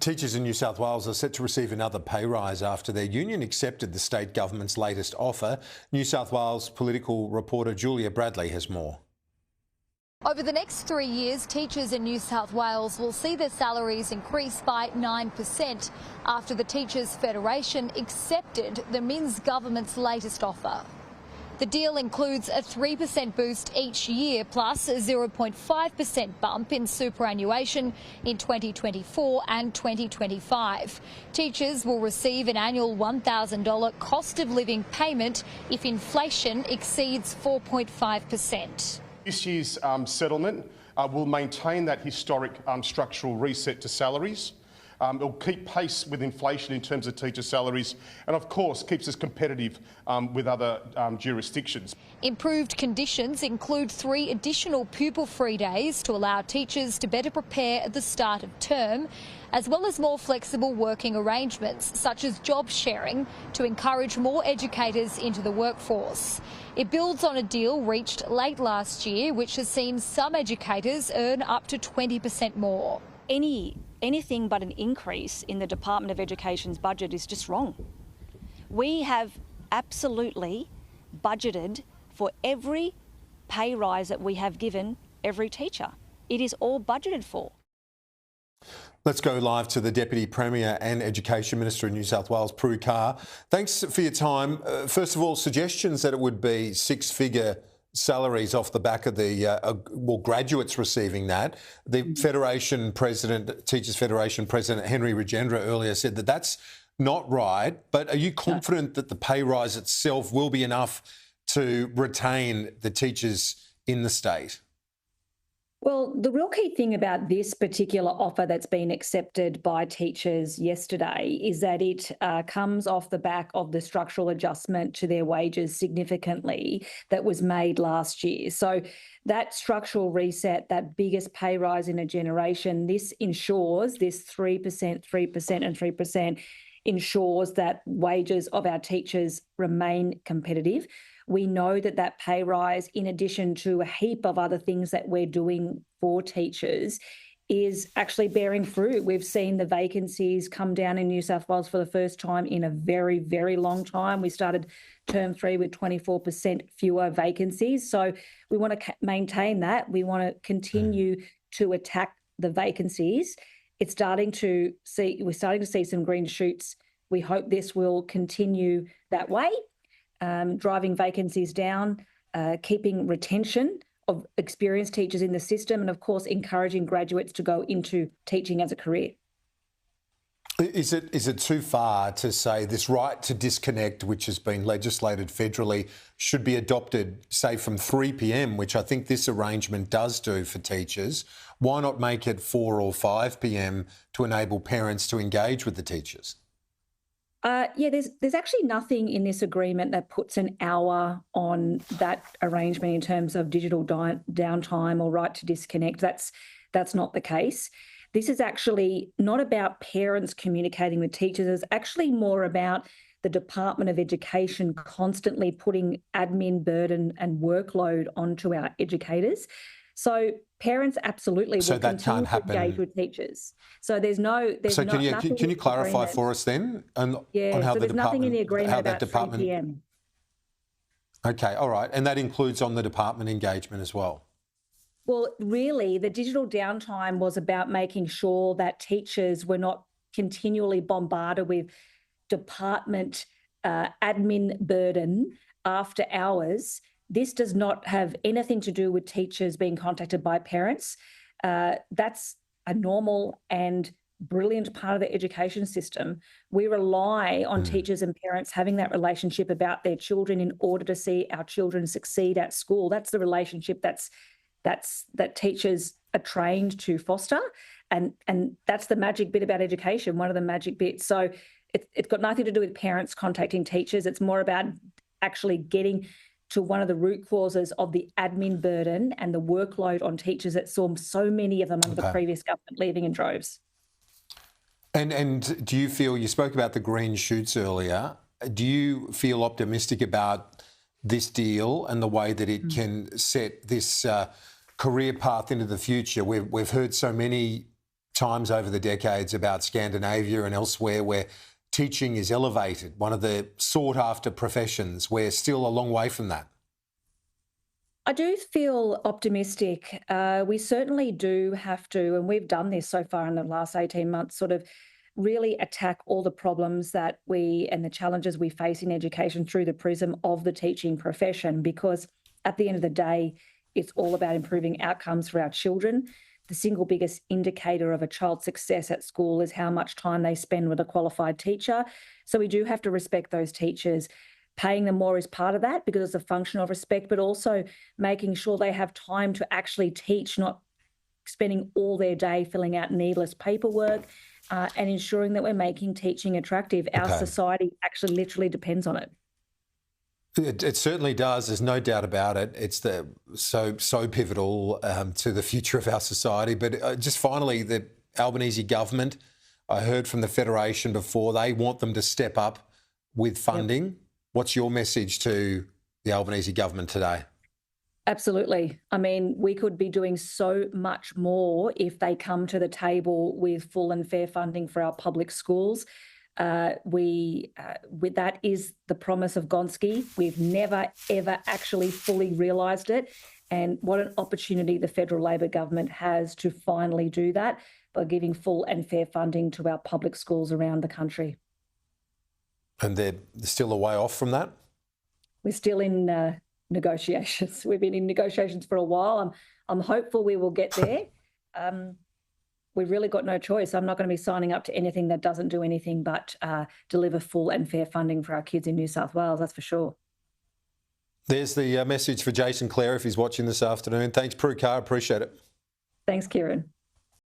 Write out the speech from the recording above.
Teachers in New South Wales are set to receive another pay rise after their union accepted the state government's latest offer. New South Wales political reporter Julia Bradley has more. Over the next 3 years, teachers in New South Wales will see their salaries increase by 9% after the Teachers Federation accepted the Minns government's latest offer. The deal includes a 3% boost each year plus a 0.5% bump in superannuation in 2024 and 2025. Teachers will receive an annual $1,000 cost of living payment if inflation exceeds 4.5%. This year's settlement will maintain that historic structural reset to salaries. It will keep pace with inflation in terms of teacher salaries and, of course, keeps us competitive with other jurisdictions. Improved conditions include 3 additional pupil-free days to allow teachers to better prepare at the start of term, as well as more flexible working arrangements, such as job sharing, to encourage more educators into the workforce. It builds on a deal reached late last year, which has seen some educators earn up to 20% more. Anything but an increase in the Department of Education's budget is just wrong. We have absolutely budgeted for every pay rise that we have given every teacher. It is all budgeted for. Let's go live to the Deputy Premier and Education Minister in New South Wales, Prue. Thanks for your time. First of all, suggestions that it would be 6-figure salaries off the back of the graduates receiving that. The Federation President, Teachers Federation President Henry Regendra earlier said that that's not right. But are you confident that the pay rise itself will be enough to retain the teachers in the state? Well, the real key thing about this particular offer that's been accepted by teachers yesterday is that it comes off the back of the structural adjustment to their wages significantly that was made last year. So that structural reset, that biggest pay rise in a generation, this ensures this 3%, 3% and 3% ensures that wages of our teachers remain competitive. We know that that pay rise, in addition to a heap of other things that we're doing for teachers, is actually bearing fruit. We've seen the vacancies come down in New South Wales for the first time in a very, very long time. We started term 3 with 24% fewer vacancies. So we want to maintain that. We want to continue to attack the vacancies. We're starting to see some green shoots. We hope this will continue that way. Driving vacancies down, keeping retention of experienced teachers in the system, and of course encouraging graduates to go into teaching as a career. Is it too far to say this right to disconnect, which has been legislated federally, should be adopted, say, from 3 p.m, which I think this arrangement does do for teachers? Why not make it 4 or 5 p.m. to enable parents to engage with the teachers? There's actually nothing in this agreement that puts an hour on that arrangement in terms of digital downtime or right to disconnect. That's not the case. This is actually not about parents communicating with teachers. It's actually more about the Department of Education constantly putting admin burden and workload onto our educators. So parents absolutely will continue to engage with teachers. So can you clarify for us then on how there's nothing in the agreement about 3 p.m. Okay, all right, and that includes on the department engagement as well. Well, really, the digital downtime was about making sure that teachers were not continually bombarded with department admin burden after hours. This does not have anything to do with teachers being contacted by parents. That's a normal and brilliant part of the education system. We rely on teachers and parents having that relationship about their children in order to see our children succeed at school. That's the relationship that teachers are trained to foster. And that's the magic bit about education, one of the magic bits. So it's got nothing to do with parents contacting teachers. It's more about actually getting to one of the root causes of the admin burden and the workload on teachers that saw so many of them under the previous government leaving in droves. And do you feel, you spoke about the green shoots earlier, do you feel optimistic about this deal and the way that it can set this career path into the future? We've heard so many times over the decades about Scandinavia and elsewhere where teaching is elevated, one of the sought-after professions. We're still a long way from that. I do feel optimistic. We certainly do have to, and we've done this so far in the last 18 months, sort of really attack all the problems that we and the challenges we face in education through the prism of the teaching profession, because at the end of the day, it's all about improving outcomes for our children. The single biggest indicator of a child's success at school is how much time they spend with a qualified teacher. So we do have to respect those teachers. Paying them more is part of that because it's a function of respect, but also making sure they have time to actually teach, not spending all their day filling out needless paperwork, and ensuring that we're making teaching attractive. Our society actually literally depends on it. It certainly does. There's no doubt about it. It's so pivotal to the future of our society. But just finally, the Albanese government, I heard from the Federation before, they want them to step up with funding. Yep. What's your message to the Albanese government today? Absolutely. I mean, we could be doing so much more if they come to the table with full and fair funding for our public schools. That is the promise of Gonski. We've never, ever actually fully realised it. And what an opportunity the federal Labor government has to finally do that by giving full and fair funding to our public schools around the country. And they're still a way off from that? We're still in negotiations. We've been in negotiations for a while. I'm hopeful we will get there. We've really got no choice. I'm not going to be signing up to anything that doesn't do anything but deliver full and fair funding for our kids in New South Wales, that's for sure. There's the message for Jason Clare if he's watching this afternoon. Thanks, Prue. Appreciate it. Thanks, Kieran.